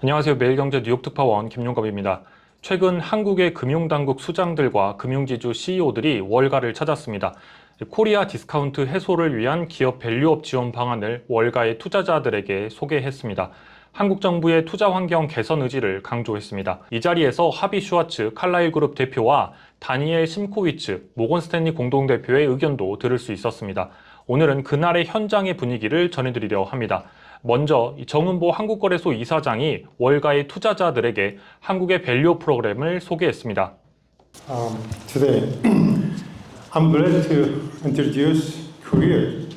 안녕하세요. 매일경제 뉴욕특파원 김용갑입니다. 최근 한국의 금융당국 수장들과 금융지주 CEO들이 월가를 찾았습니다. 코리아 디스카운트 해소를 위한 기업 밸류업 지원 방안을 월가의 투자자들에게 소개했습니다. 한국 정부의 투자 환경 개선 의지를 강조했습니다. 이 자리에서 하비 슈와츠 칼라일 그룹 대표와 다니엘 심코위츠 모건 스탠리 공동대표의 의견도 들을 수 있었습니다. 오늘은 그날의 현장의 분위기를 전해드리려 합니다. 먼저 정은보 한국거래소 이사장이 월가의 투자자들에게 한국의 밸류 프로그램을 소개했습니다. Today, I'm glad to introduce Korea's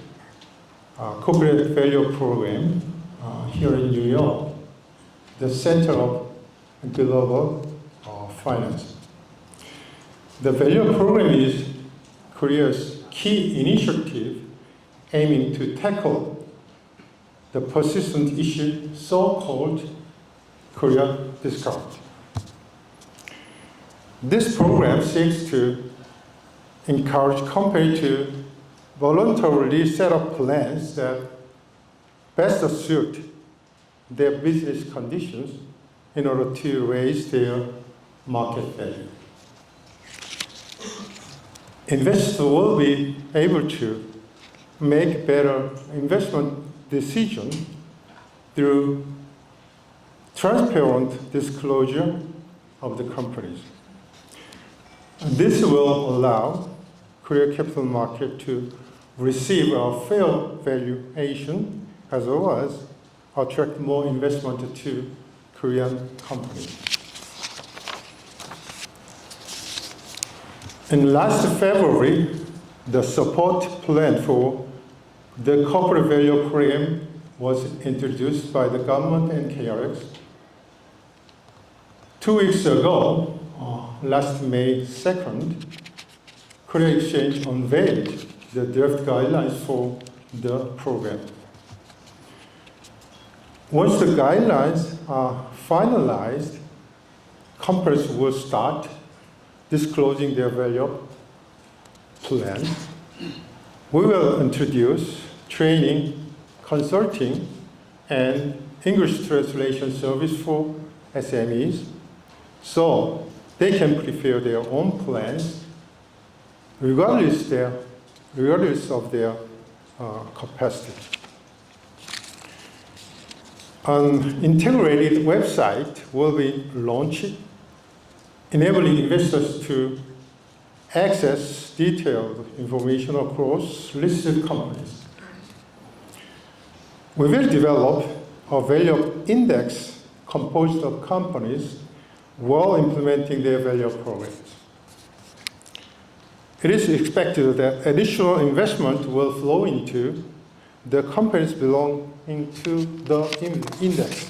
corporate value program here in New York, the center of global finance. The value program is Korea's key initiative aiming to tackle the persistent issue so-called Korea discount. This program seeks to encourage companies to voluntarily set up plans that best suit their business conditions in order to raise their market value. Investors will be able to make better investment decisions through transparent disclosure of the companies. This will allow Korea capital market to receive a fair valuation as well as attract more investment to Korean companies. In last February, the support plan for the corporate value program was introduced by the government and KRX. 2 weeks ago, last May 2nd, Korea Exchange unveiled the draft guidelines for the program. Once the guidelines are finalized, companies will start disclosing their value plan. We will introduce training, consulting, and English translation service for SMEs so they can prepare their own plans regardless of their capacity. An integrated website will be launched, enabling investors to access detailed information across listed companies. We will develop a value index composed of companies while implementing their value programs. It is expected that additional investment will flow into the companies belonging to the index.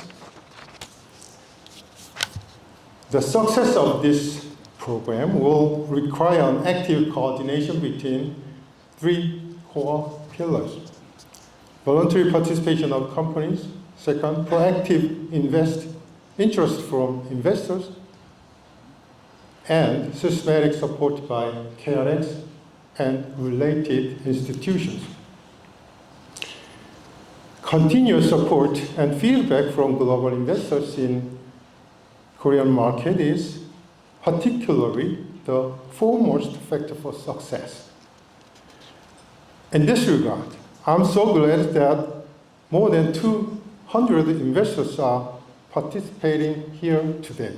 The success of this program will require an active coordination between 3 core pillars. Voluntary participation of companies. Second, proactive interest from investors. And systematic support by KRX and related institutions. Continuous support and feedback from global investors in Korean market is particularly the foremost factor for success. In this regard, I'm so glad that more than 200 investors are participating here today.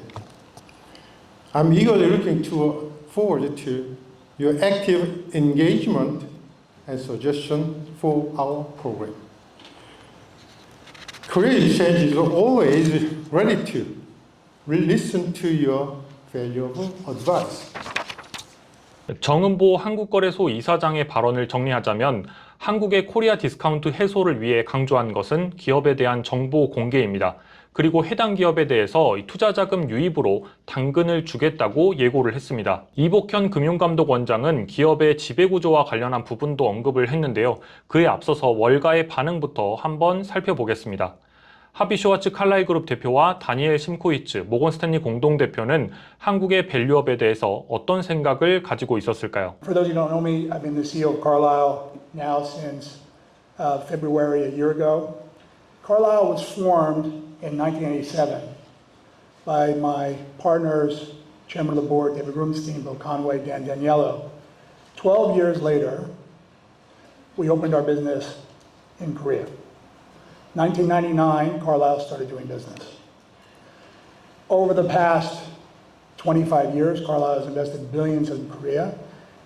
I'm eagerly looking forward to your active engagement and suggestion for our program. Korea Exchange is always ready to listen to your valuable advice. 정은보 한국거래소 이사장의 발언을 정리하자면 한국의 코리아 디스카운트 해소를 위해 강조한 것은 기업에 대한 정보 공개입니다. 그리고 해당 기업에 대해서 투자자금 유입으로 당근을 주겠다고 예고를 했습니다. 이복현 금융감독원장은 기업의 지배구조와 관련한 부분도 언급을 했는데요. 그에 앞서서 월가의 반응부터 한번 살펴보겠습니다. 하비 슈와츠 칼라일 그룹 대표와 다니엘 심코위츠 모건 스탠리 공동대표는 한국의 밸류업에 대해서 어떤 생각을 가지고 있었을까요? For those who don't know me, I've been the CEO of Carlyle now since February a year ago. Carlyle was formed in 1987 by my partners, Chairman of the Board, David Rubenstein, Bill Conway, Dan Daniello. 12 years later, we opened our business in Korea. 1999, Carlyle started doing business. Over the past 25 years, Carlyle has invested billions in Korea,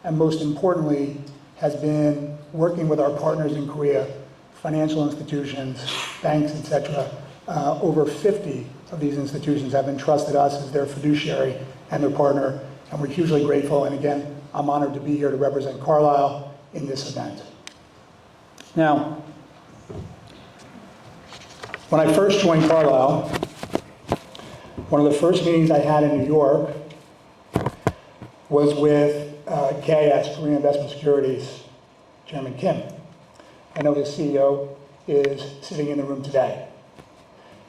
and most importantly, has been working with our partners in Korea, financial institutions, banks, etc. Over 50 of these institutions have entrusted us as their fiduciary and their partner, and we're hugely grateful. And again, I'm honored to be here to represent Carlyle in this event. Now, when I first joined Carlyle, one of the first meetings I had in New York was with KIS, Korean Investment Securities, Chairman Kim. I know his CEO is sitting in the room today.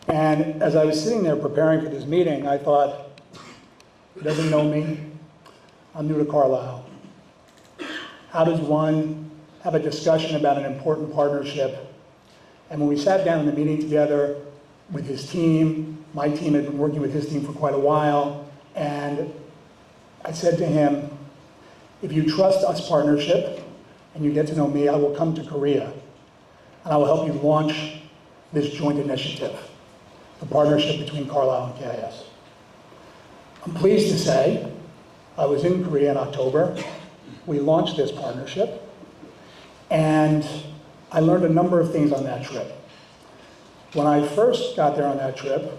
And as I was sitting there preparing for this meeting, I thought, he doesn't know me, I'm new to Carlyle. How does one have a discussion about an important partnership? And when we sat down in the meeting together with his team, my team had been working with his team for quite a while, and I said to him, if you trust us partnership and you get to know me, I will come to Korea and I will help you launch this joint initiative, the partnership between Carlyle and KIS. I'm pleased to say I was in Korea in October. We launched this partnership, and I learned a number of things on that trip. When I first got there on that trip,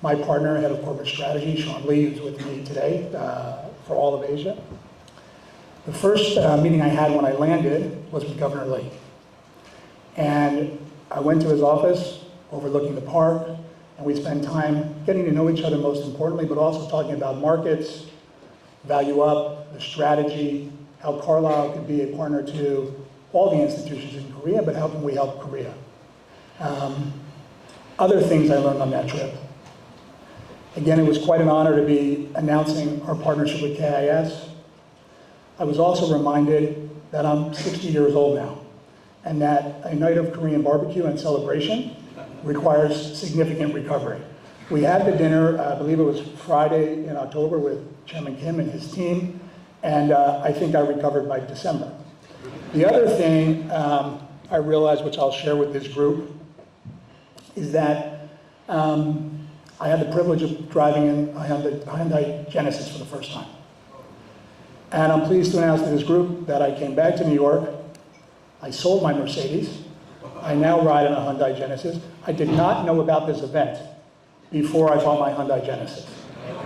my partner, head of corporate strategy, Sean Lee, who's with me today for all of Asia, the first meeting I had when I landed was with Governor Lee. And I went to his office overlooking the park, and we spent time getting to know each other most importantly, but also talking about markets, value up, the strategy, how Carlyle could be a partner to all the institutions in Korea, but how can we help Korea? Other things I learned on that trip. Again, it was quite an honor to be announcing our partnership with KIS. I was also reminded that I'm 60 years old now, and that a night of Korean barbecue and celebration requires significant recovery. We had the dinner, I believe it was Friday in October, with Chairman Kim and his team, and I think I recovered by December. The other thing I realized, which I'll share with this group, is that I had the privilege of driving in a Hyundai Genesis for the first time. And I'm pleased to announce to this group that I came back to New York, I sold my Mercedes, I now ride in a Hyundai Genesis. I did not know about this event before I bought my Hyundai Genesis.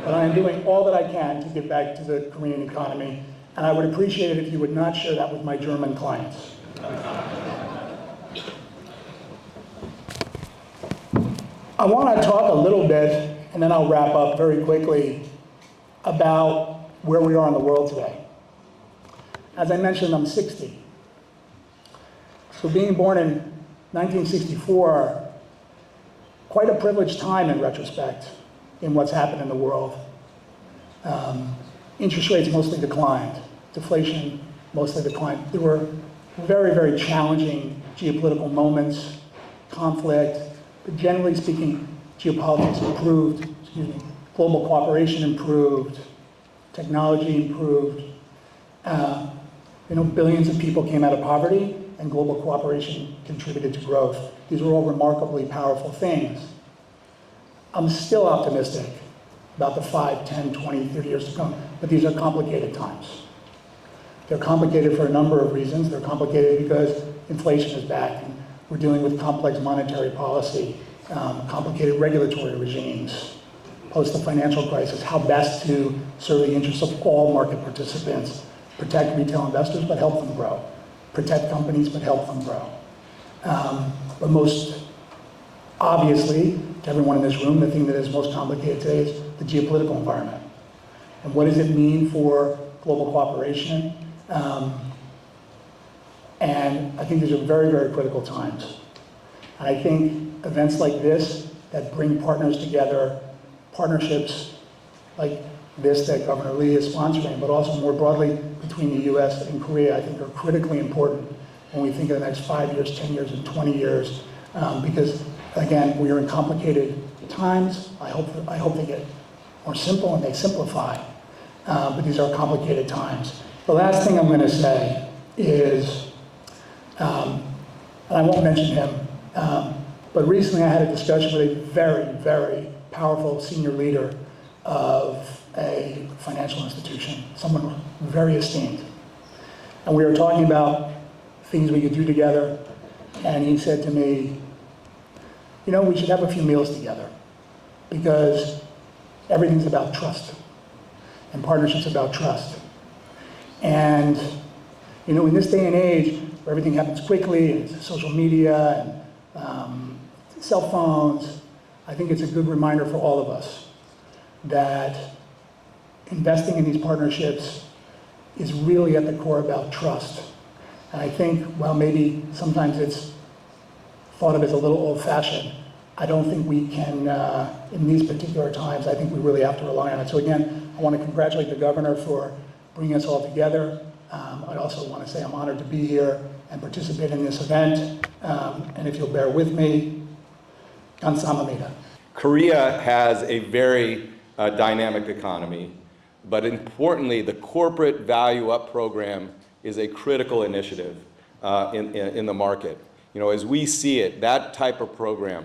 But I am doing all that I can to give back to the Korean economy, and I would appreciate it if you would not share that with my German clients. I want to talk a little bit, and then I'll wrap up very quickly, about where we are in the world today. As I mentioned, I'm 60. So being born in 1964, quite a privileged time in retrospect in what's happened in the world. Interest rates mostly declined. Deflation mostly declined. There were very, very challenging geopolitical moments, conflict, but generally speaking, geopolitics improved, global cooperation improved, technology improved. Billions of people came out of poverty, and global cooperation contributed to growth. These were all remarkably powerful things. I'm still optimistic about the 5, 10, 20, 30 years to come, but these are complicated times. They're complicated for a number of reasons. They're complicated because inflation is back, and we're dealing with complex monetary policy, complicated regulatory regimes, post the financial crisis, how best to serve the interests of all market participants, protect retail investors, but help them grow, protect companies, but help them grow. But most obviously, to everyone in this room, the thing that is most complicated today is the geopolitical environment. And what does it mean for global cooperation? And I think these are very, very critical times. And I think events like this that bring partners together, partnerships like this that Governor Lee is sponsoring, but also more broadly between the US and Korea, I think are critically important when we think of the next 5 years, 10 years, and 20 years, because Again, we are in complicated times. I hope they get more simple and they simplify. But these are complicated times. The last thing I'm going to say is, and I won't mention him, but recently I had a discussion with a very, very powerful senior leader of a financial institution, someone very esteemed. And we were talking about things we could do together, and he said to me, you know, we should have a few meals together, because everything's about trust, and partnership's about trust. And, you know, in this day and age, where everything happens quickly, and social media, and cell phones, I think it's a good reminder for all of us that investing in these partnerships is really at the core about trust. And I think, while maybe sometimes it's thought of as a little old-fashioned, I don't think we can, in these particular times, I think we really have to rely on it. So again, I want to congratulate the governor for bringing us all together. I also want to say I'm honored to be here and participate in this event. And if you'll bear with me, 감사합니다. Korea has a very dynamic economy, but importantly, the Corporate Value Up program is a critical initiative in the market. You know, as we see it, that type of program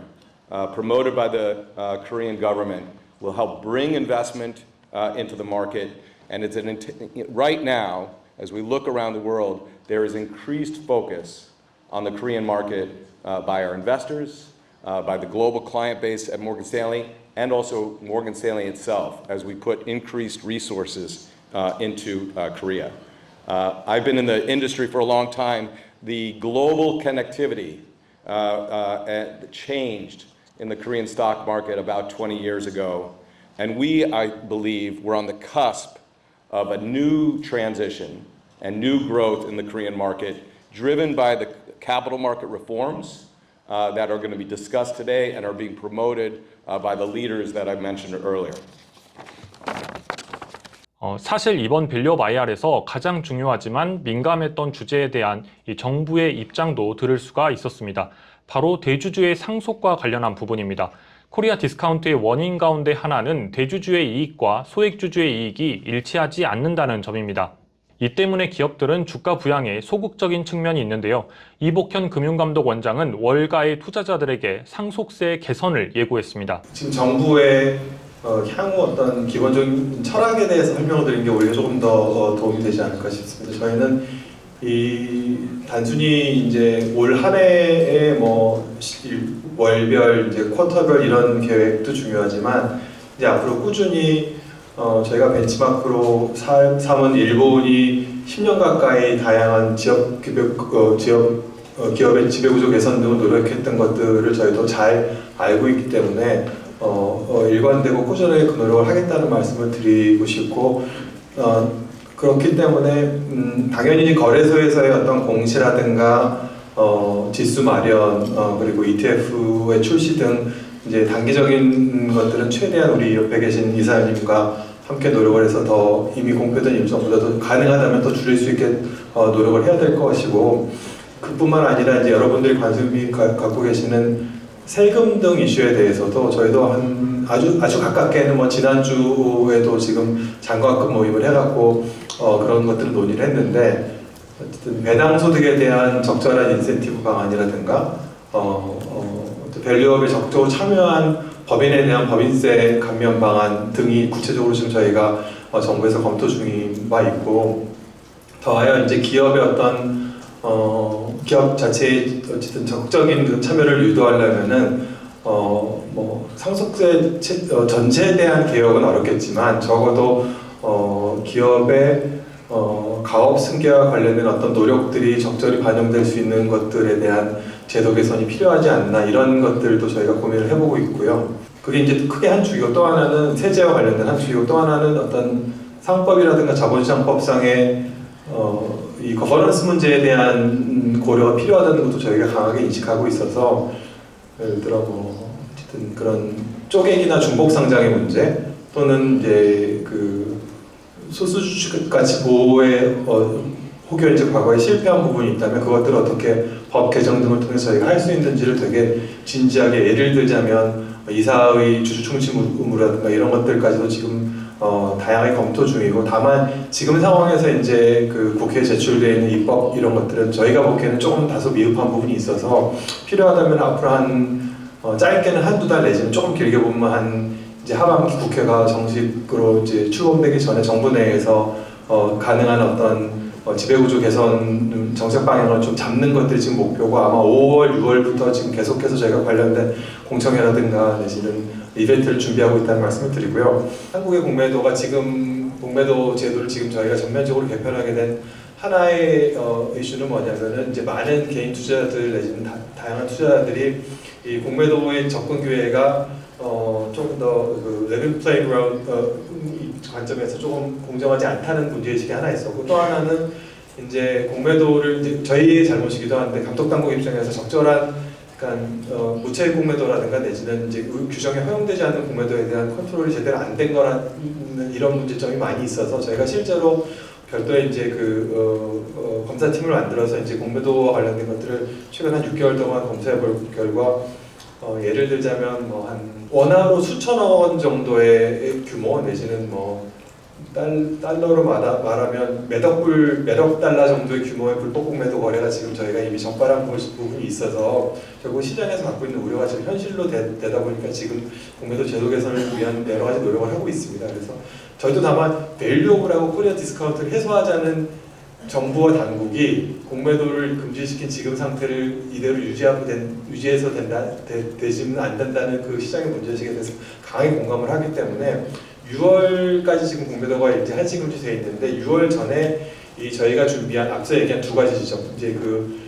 promoted by the Korean government will help bring investment into the market. And it's right now, as we look around the world, there is increased focus on the Korean market by our investors, by the global client base at Morgan Stanley, and also Morgan Stanley itself, as we put increased resources into Korea. I've been in the industry for a long time. The global connectivity changed in the Korean stock market about 20 years ago. And I believe, we're on the cusp of a new transition and new growth in the Korean market, driven by the capital market reforms that are going to be discussed today and are being promoted by the leaders that I mentioned earlier. 사실 이번 빌리업 IR에서 가장 중요하지만 민감했던 주제에 대한 이 정부의 입장도 들을 수가 있었습니다. 바로 대주주의 상속과 관련한 부분입니다. 코리아 디스카운트의 원인 가운데 하나는 대주주의 이익과 소액주주의 이익이 일치하지 않는다는 점입니다. 이 때문에 기업들은 주가 부양에 소극적인 측면이 있는데요. 이복현 금융감독원장은 월가의 투자자들에게 상속세 개선을 예고했습니다. 지금 정부의 향후 어떤 기본적인 철학에 대해서 설명을 드린 게 오히려 조금 더 도움이 되지 않을까 싶습니다. 저희는 단순히 이제 올 한 해에 월별, 이제 쿼터별 이런 계획도 중요하지만, 이제 앞으로 꾸준히 저희가 벤치마크로 삼은 일본이 10년 가까이 다양한 기업의 지배구조 개선 등을 노력했던 것들을 저희도 잘 알고 있기 때문에 일관되고 꾸준하게 그 노력을 하겠다는 말씀을 드리고 싶고, 그렇기 때문에 당연히 거래소에서의 어떤 공시라든가 지수 마련, 그리고 ETF의 출시 등 이제 단기적인 것들은 최대한 우리 옆에 계신 이사님과 함께 노력을 해서 더 이미 공표된 일정보다도 가능하다면 더 줄일 수 있게 노력을 해야 될 것이고, 그뿐만 아니라 이제 여러분들이 관심이 갖고 계시는 세금 등 이슈에 대해서도 저희도 아주 가깝게는 지난주에도 지금 장관급 모임을 해갖고 그런 것들을 논의를 했는데, 어쨌든 배당 소득에 대한 적절한 인센티브 방안이라든가 밸류업에 적극적으로 참여한 법인에 대한 법인세 감면 방안 등이 구체적으로 지금 저희가 정부에서 검토 중인 바 있고, 더하여 이제 기업의 어떤 기업 자체의 어쨌든 적극적인 그 참여를 유도하려면은 상속세 전체에 대한 개혁은 어렵겠지만 적어도 기업의 가업 승계와 관련된 어떤 노력들이 적절히 반영될 수 있는 것들에 대한 제도 개선이 필요하지 않나, 이런 것들도 저희가 고민을 해보고 있고요. 그게 이제 크게 한 축이고, 또 하나는 세제와 관련된 한 축이고, 또 하나는 어떤 상법이라든가 자본시장법상의 이 거버넌스 문제에 대한 고려가 필요하다는 것도 저희가 강하게 인식하고 있어서, 예를 들어 어쨌든 그런 쪼개기나 중복 상장의 문제, 또는 이제 그 소수주주 가치 보호의 혹여 이제 과거에 실패한 부분이 있다면 그것들을 어떻게 법 개정 등을 통해서 저희가 할 수 있는지를 되게 진지하게 예를 들자면 이사의 주주 충심 의무라든가 이런 것들까지도 지금 다양하게 검토 중이고 다만 지금 상황에서 이제 그 국회에 제출되어 있는 입법 이런 것들은 저희가 보기에는 조금 다소 미흡한 부분이 있어서 필요하다면 앞으로 한 짧게는 한두 달 내지는 조금 길게 보면 한 이제 하반기 국회가 정식으로 이제 출범되기 전에 정부 내에서 가능한 어떤 지배구조 개선 정책 방향을 좀 잡는 것들이 지금 목표고 아마 5월, 6월부터 지금 계속해서 저희가 관련된 공청회라든가 내지는 이벤트를 준비하고 있다는 말씀을 드리고요. 한국의 공매도가 지금 공매도 제도를 지금 저희가 전면적으로 개편하게 된 하나의 이슈는 뭐냐면은 이제 많은 개인 투자자들 내지는 다양한 투자자들이 이 공매도의 접근 기회가 조금 더 그 레벨 플레이그라운드 관점에서 조금 공정하지 않다는 문제의식이 하나 있었고 또 하나는 이제 공매도를 이제 저희의 잘못이기도 한데 감독 당국 입장에서 적절한 그러니까 무채 공매도라든가 내지는 이제 규정에 허용되지 않는 공매도에 대한 컨트롤이 제대로 안 된 거라는 이런 문제점이 많이 있어서 저희가 실제로 별도의 이제 그 검사팀을 만들어서 이제 공매도와 관련된 것들을 최근 한 6개월 동안 검사해볼 결과 예를 들자면 뭐 한 원화로 수천억 원 정도의 규모 내지는 뭐 달러로 말하면 몇억 달러 정도의 규모의 불법 공매도 거래가 지금 저희가 이미 적발한 부분이 있어서 결국 시장에서 갖고 있는 우려가 지금 현실로 되다 보니까 지금 공매도 제도 개선을 위한 여러 가지 노력을 하고 있습니다. 그래서 저희도 다만 밸류오브라고 코리아 디스카운트를 해소하자는 정부와 당국이 공매도를 금지시킨 지금 상태를 이대로 유지해서 되지는 안 된다는 그 시장의 문제의식에 대해서 강하게 공감을 하기 때문에 6월까지 지금 공매도가 이제 한시 금지되어 있는데 6월 전에 이 저희가 준비한 앞서 얘기한 두 가지 지점 이제 그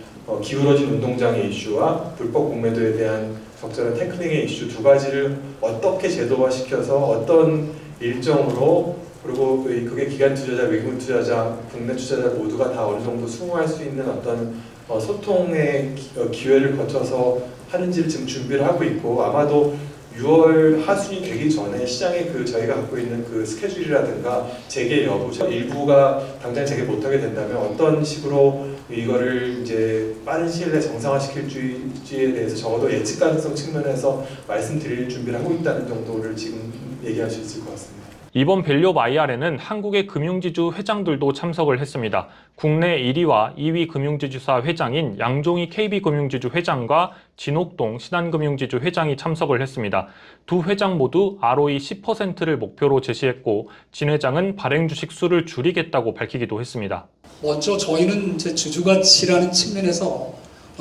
기울어진 운동장의 이슈와 불법 공매도에 대한 적절한 태클링의 이슈 두 가지를 어떻게 제도화시켜서 어떤 일정으로 그리고 그게 기관 투자자, 외국인 투자자, 국내 투자자 모두가 다 어느 정도 수긍할 수 있는 어떤 소통의 기회를 거쳐서 하는지를 지금 준비를 하고 있고 아마도 6월 하순이 되기 전에 시장에 그 저희가 갖고 있는 그 스케줄이라든가 재개 여부 일부가 당장 재개 못하게 된다면 어떤 식으로 이거를 이제 빠른 시일 내에 정상화시킬지에 대해서 적어도 예측 가능성 측면에서 말씀드릴 준비를 하고 있다는 정도를 지금 얘기할 수 있을 것 같습니다. 이번 밸류업 IR에는 한국의 금융지주 회장들도 참석을 했습니다. 국내 1위와 2위 금융지주사 회장인 양종희 KB금융지주 회장과 진옥동 신한금융지주 회장이 참석을 했습니다. 두 회장 모두 ROE 10%를 목표로 제시했고 진 회장은 발행주식 수를 줄이겠다고 밝히기도 했습니다. 먼저 저희는 이제 주주가치라는 측면에서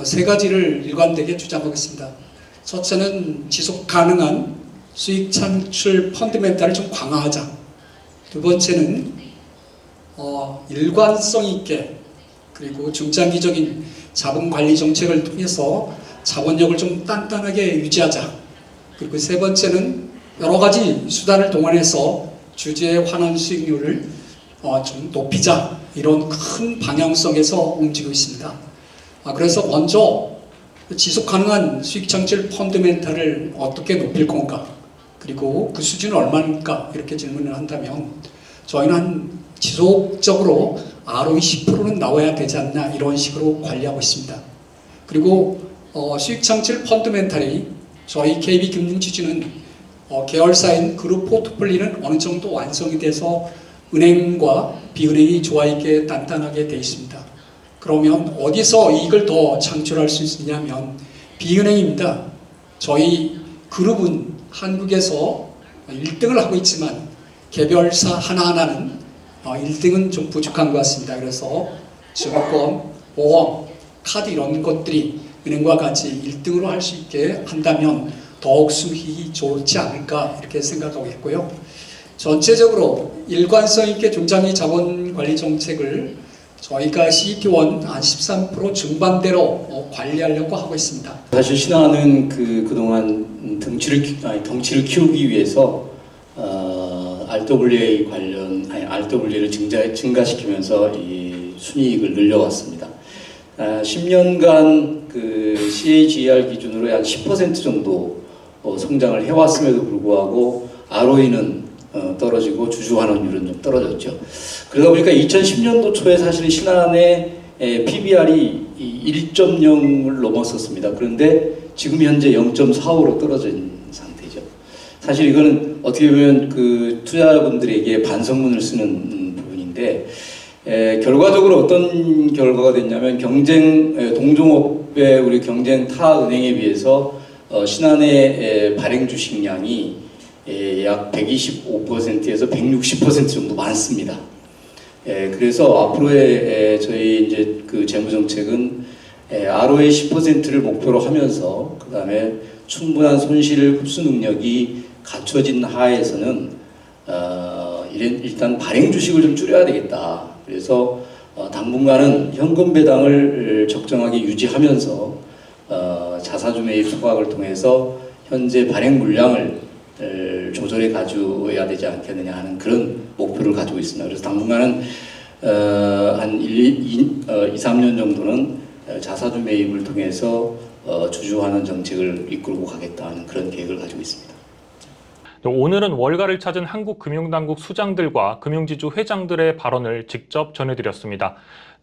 세 가지를 일관되게 주장하겠습니다. 첫째는 지속 가능한 수익 창출 펀드멘탈을 좀 강화하자. 두 번째는 일관성 있게 그리고 중장기적인 자본 관리 정책을 통해서 자본력을 좀 단단하게 유지하자. 그리고 세 번째는 여러 가지 수단을 동원해서 주주의 환원 수익률을 좀 높이자. 이런 큰 방향성에서 움직이고 있습니다. 그래서 먼저 지속 가능한 수익 창출 펀드멘탈을 어떻게 높일 건가? 그리고 그 수준은 얼마입니까? 이렇게 질문을 한다면 저희는 지속적으로 ROE 10%는 나와야 되지 않나 이런 식으로 관리하고 있습니다. 그리고 수익 창출 펀드멘탈이 저희 KB금융지주는 계열사인 그룹 포트폴리오는 어느 정도 완성이 돼서 은행과 비은행이 조화 있게 단단하게 되어 있습니다. 그러면 어디서 이익을 더 창출할 수 있냐면 비은행입니다. 저희 그룹은 한국에서 1등을 하고 있지만 개별사 하나하나는 1등은 좀 부족한 것 같습니다. 그래서 증권, 보험, 카드 이런 것들이 은행과 같이 1등으로 할 수 있게 한다면 더욱 수익이 좋지 않을까 이렇게 생각하고 있고요. 전체적으로 일관성 있게 중장기 자본 관리 정책을 저희가 CET1 한 13% 중반대로 관리하려고 하고 있습니다. 사실 신한은 그동안 덩치를 키우기 위해서 RWA를 증가시키면서 이 순이익을 늘려왔습니다. 10년간 그 CAGR 기준으로 한 10% 정도 성장을 해왔음에도 불구하고 ROE는 떨어지고 주주 환원율은 좀 떨어졌죠. 그러다 보니까 2010년도 초에 사실 신한의 PBR이 1.0을 넘었었습니다. 그런데 지금 현재 0.45로 떨어진 상태죠. 사실 이거는 어떻게 보면 그 투자자분들에게 반성문을 쓰는 부분인데, 결과적으로 어떤 결과가 됐냐면 동종업의 우리 경쟁 타 은행에 비해서 신한의 발행 주식량이 약 125%에서 160% 정도 많습니다. 그래서 앞으로의 저희 이제 그 재무 정책은 ROA 10%를 목표로 하면서 그 다음에 충분한 손실 흡수 능력이 갖춰진 하에서는 일단 발행 주식을 좀 줄여야 되겠다. 그래서 당분간은 현금 배당을 적정하게 유지하면서 자사주 매입 소각을 통해서 현재 발행 물량을 조절해 가져야 되지 않겠느냐 하는 그런 목표를 가지고 있습니다. 그래서 당분간은 한 2, 3년 정도는 자사주 매입을 통해서 주주 환원 정책을 이끌고 가겠다는 그런 계획을 가지고 있습니다. 오늘은 월가를 찾은 한국금융당국 수장들과 금융지주 회장들의 발언을 직접 전해드렸습니다.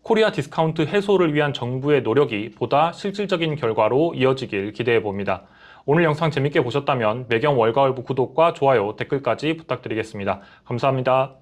코리아 디스카운트 해소를 위한 정부의 노력이 보다 실질적인 결과로 이어지길 기대해봅니다. 오늘 영상 재밌게 보셨다면 매경 월가월부 구독과 좋아요, 댓글까지 부탁드리겠습니다. 감사합니다.